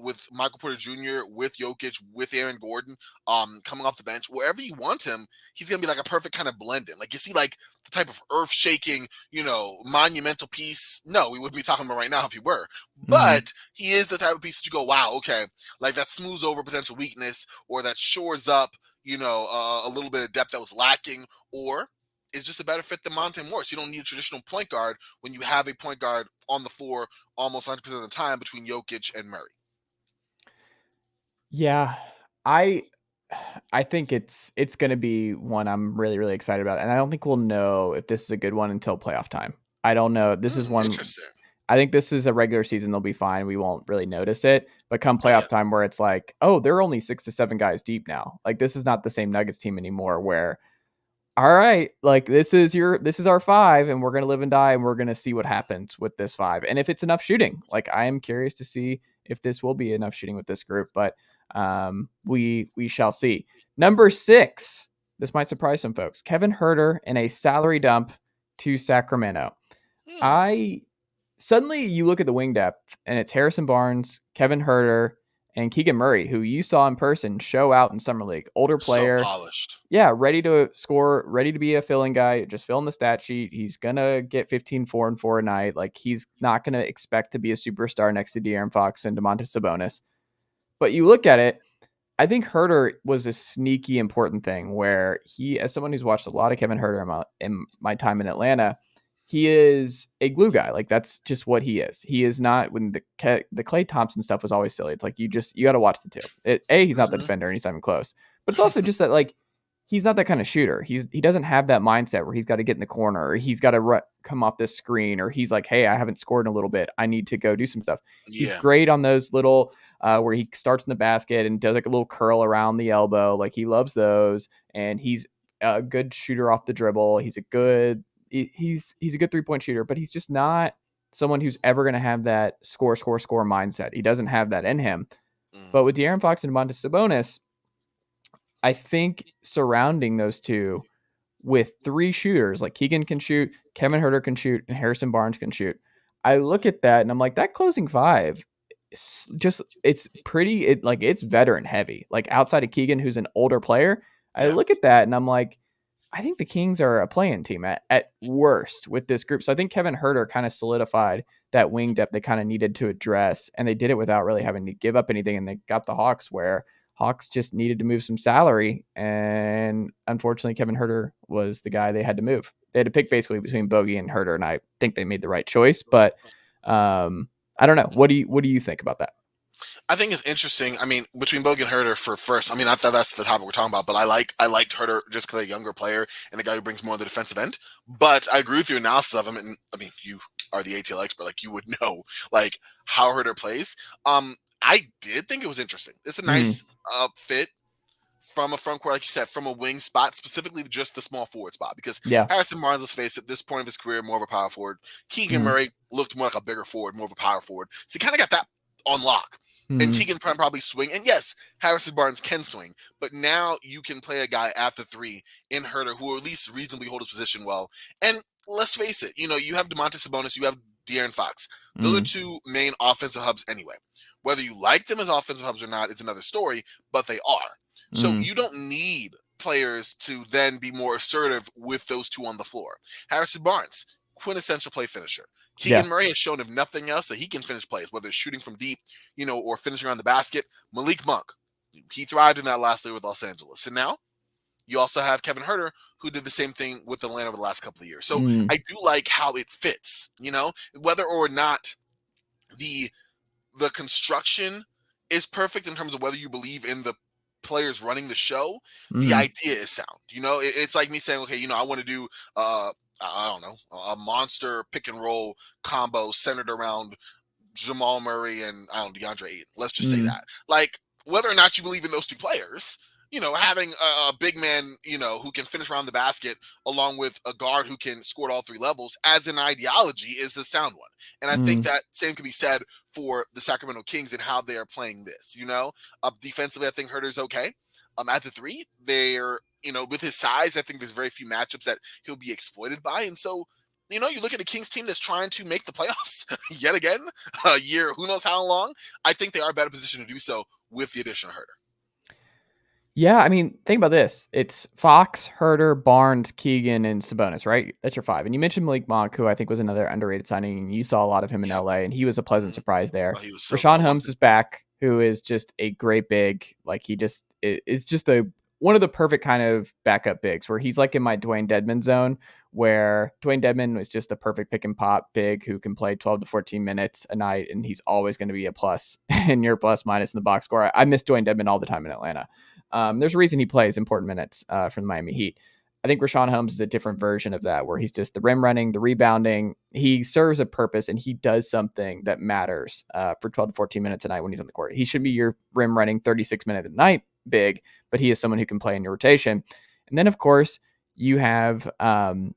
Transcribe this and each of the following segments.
with Michael Porter Jr., with Jokic, with Aaron Gordon, coming off the bench, wherever you want him, he's gonna be like a perfect kind of blend in. Like, you see, like the type of earth shaking, monumental piece. No, we wouldn't be talking about right now if he were. Mm-hmm. But he is the type of piece that you go, wow, okay, like that smooths over potential weakness, or that shores up, a little bit of depth that was lacking, or is just a better fit than Monte Morris. You don't need a traditional point guard when you have a point guard on the floor almost 100% of the time between Jokic and Murray. Yeah, I I think it's going to be one I'm really really excited about, and I don't think we'll know if this is a good one until playoff time. I don't know. This is one. Interesting. I think this is a regular season. They'll be fine. We won't really notice it. But come Oh, yeah. playoff time, where it's like, oh, they're only 6 to 7 guys deep now. Like, this is not the same Nuggets team anymore. Where, all right, like this is our five, and we're gonna live and die, and we're gonna see what happens with this five, and if it's enough shooting. Like, I am curious to see if this will be enough shooting with this group, but we shall see. Number 6. This might surprise some folks. Kevin Huerter in a salary dump to Sacramento. Hmm. I Suddenly you look at the wing depth, and it's Harrison Barnes, Kevin Huerter, and Keegan Murray, who you saw in person show out in summer league. Older So player, polished. yeah, ready to score, ready to be a filling guy, just filling the stat sheet. He's gonna get 15, 4, and 4 a night. Like, he's not gonna expect to be a superstar next to De'Aaron Fox and Domantas Sabonis. But you look at it, I think Herter was a sneaky important thing where he, as someone who's watched a lot of Kevin Herter in my time in Atlanta, he is a glue guy. Like, that's just what he is. He is not, when the Klay Thompson stuff was always silly. It's like, you got to watch the two. He's not the Hmm. defender and he's not even close, but it's also just that, like, he's not that kind of shooter. He doesn't have that mindset where he's got to get in the corner, or he's got to come off this screen, or he's like, hey, I haven't scored in a little bit, I need to go do some stuff. He's Yeah. great on those little where he starts in the basket and does like a little curl around the elbow. Like, he loves those, and he's a good shooter off the dribble. He's a good 3-point shooter, but he's just not someone who's ever going to have that score mindset. He doesn't have that in him. But Mm. with De'Aaron Fox and Montes Sabonis, I think surrounding those two with 3 shooters, like Keegan can shoot, Kevin Herter can shoot, and Harrison Barnes can shoot. I look at that and I'm like, that closing five, it's pretty, it's veteran heavy. Like, outside of Keegan, who's an older player, I Yeah. look at that and I'm like, I think the Kings are a playing team at worst with this group. So I think Kevin Herter kind of solidified that wing depth they kind of needed to address, and they did it without really having to give up anything. And they got the Hawks, where Hawks just needed to move some salary, and unfortunately, Kevin Herter was the guy they had to move. They had to pick basically between Bogey and Herter, and I think they made the right choice. But I don't know. What do you think about that? I think it's interesting. I mean, between Bogan and Herter for first, I mean, I thought that's the topic we're talking about, but I liked Herter just because a younger player and a guy who brings more of the defensive end. But I agree with your analysis of him, and I mean, you are the ATL expert, like you would know, like how Herter plays. I did think it was interesting. It's a Mm, nice fit from a front court, like you said, from a wing spot, specifically just the small forward spot. Because yeah. Harrison Barnes, let's face it, at this point of his career, more of a power forward. Keegan Mm, Murray looked more like a bigger forward, more of a power forward. So he kind of got that on lock. And mm, Keegan can probably swing. And yes, Harrison Barnes can swing. But now you can play a guy at the 3 in Herter who will at least reasonably hold his position well. And let's face it, you have Domantas Sabonis, you have De'Aaron Fox. Those are mm, 2 main offensive hubs anyway. Whether you like them as offensive hubs or not is another story, but they are. So mm. you don't need players to then be more assertive with those 2 on the floor. Harrison Barnes, quintessential play finisher. Yeah. Keegan Murray has shown, if nothing else, that he can finish plays, whether it's shooting from deep, or finishing around the basket. Malik Monk, he thrived in that last year with Los Angeles. And now you also have Kevin Herter, who did the same thing with Atlanta over the last couple of years. So Mm, I do like how it fits, whether or not the the construction is perfect in terms of whether you believe in the players running the show. The mm. idea is sound. It's like me saying, okay, I want to do I don't know, a monster pick and roll combo centered around Jamal Murray and I don't know, DeAndre Ayton. Let's just say Mm, that. Like, whether or not you believe in those 2 players, having a big man, who can finish around the basket along with a guard who can score at all 3 levels as an ideology is the sound one. And I think mm. that same can be said for the Sacramento Kings and how they are playing this. Defensively, I think Herter's okay. At the 3, they're, with his size, I think there's very few matchups that he'll be exploited by. And so You look at a Kings team that's trying to make the playoffs yet again, a year, who knows how long. I think they are better positioned to do so with the addition of Herter. Yeah, I mean, think about this. It's Fox, Huerter, Barnes, Keegan, and Sabonis, right? That's your five. And you mentioned Malik Monk, who I think was another underrated signing. And you saw a lot of him in Yep. LA, and he was a pleasant surprise there. Oh, he was so good. Rashawn I loved Holmes it. is back, who is just a great big. Like he just is just a one of the perfect kind of backup bigs, where he's like in my Dwayne Dedman zone, where Dwayne Dedman was just a perfect pick and pop big who can play 12 to 14 minutes a night, and he's always going to be a plus in your plus minus in the box score. I miss Dwayne Dedman all the time in Atlanta. There's a reason he plays important minutes for the Miami Heat. I think Rashawn Holmes is a different version of that, where he's just the rim running, the rebounding. He serves a purpose, and he does something that matters for 12 to 14 minutes a night when he's on the court. He should be your rim running 36-minute a night big, but he is someone who can play in your rotation. And then, of course, you have Davion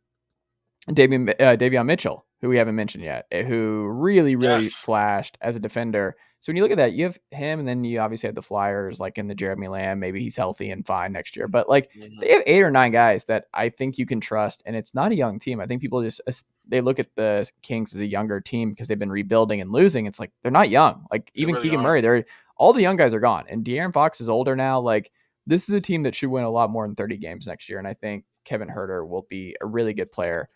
Mitchell, who we haven't mentioned yet, who really, really Yes. flashed as a defender. So when you look at that, you have him, and then you obviously have the Flyers, like in the Jeremy Lamb. Maybe he's healthy and fine next year, but like they have 8 or 9 guys that I think you can trust, and it's not a young team. I think people just they look at the Kings as a younger team because they've been rebuilding and losing. It's like they're not young. Like They even really Keegan are. Murray, they're all the young guys are gone, and De'Aaron Fox is older now. Like this is a team that should win a lot more than 30 games next year, and I think Kevin Huerter will be a really good player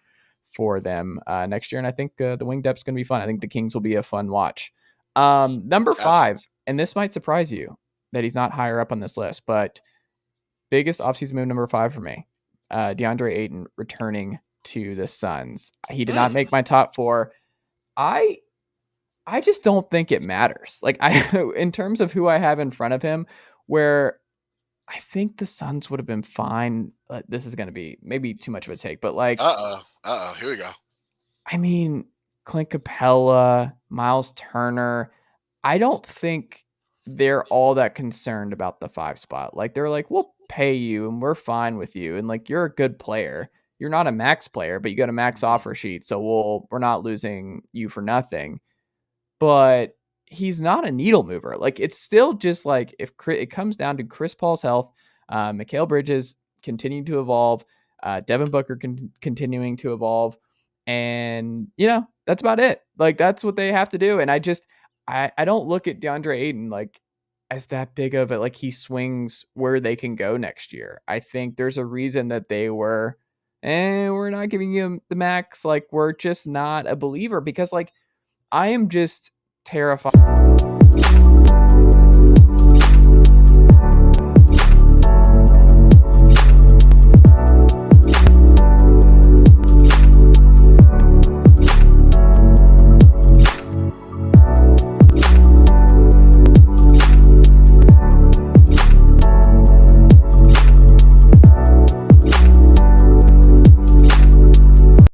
for them next year. And I think the wing depth's going to be fun. I think the Kings will be a fun watch. Number 5, Absolutely. and this might surprise you that he's not higher up on this list, but biggest offseason move number 5 for me, DeAndre Ayton returning to the Suns. He did not make my top 4. I just don't think it matters. Like in terms of who I have in front of him, where I think the Suns would have been fine. This is going to be maybe too much of a take, but like Here we go. I mean, Clint Capella, Miles Turner, I don't think they're all that concerned about the 5 spot. Like they're like, we'll pay you and we're fine with you. And like you're a good player. You're not a max player, but you got a max Mhm. offer sheet. So we're not losing you for nothing. But he's not a needle mover. Like it's still just like if it comes down to Chris Paul's health, Mikal Bridges continuing to evolve, Devin Booker continuing to evolve, and that's about it. Like that's what they have to do. And I don't look at DeAndre Ayton like as that big of it. Like he swings where they can go next year. I think there's a reason that they were, and we're not giving you the max. Like we're just not a believer because like I am just terrified.